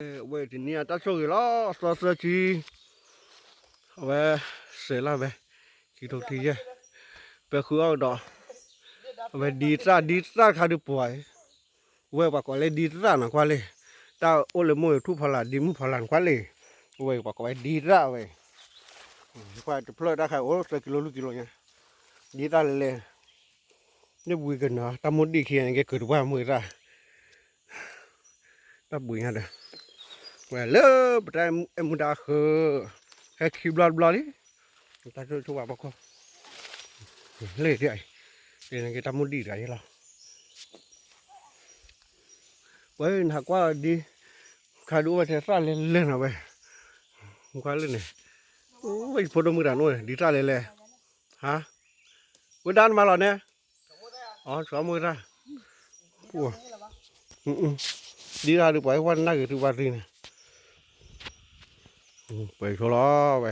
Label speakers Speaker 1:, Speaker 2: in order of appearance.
Speaker 1: 喂，今年打手了，啥时去？喂，谁了喂？几头天呀？别喝好的。喂，地渣开的不爱。喂，把过来地渣呢，过来。到我来摸土跑烂，地木跑烂过来。喂，把过来地渣喂。快就跑到开，我1 kilo 呀。地渣来。นี่บุยกันนะตามดดีเขียนแกเกิดว่ามือซะตาบุยฮะเด้อว่าเลอบไดมุดาคือให้คิบลอดิตาชัวบ่ก็เลยที่ไอ้นี่แกตามดดีได้ล่ะเว้ยหากว่าดีคาดูว่าจะซ่าเล่นๆนะเว้ยมึงว่าเล่นนี่โอ้ยพอดมือดานโอ้ยดีซ่าเลยฮะกูดานมาแล้วเนี่ยอ๋อ2 มือซะโอ้ดีซ่าดูไปวันนั้นก็ถือว่าดีนะไปโชว์ล้อไป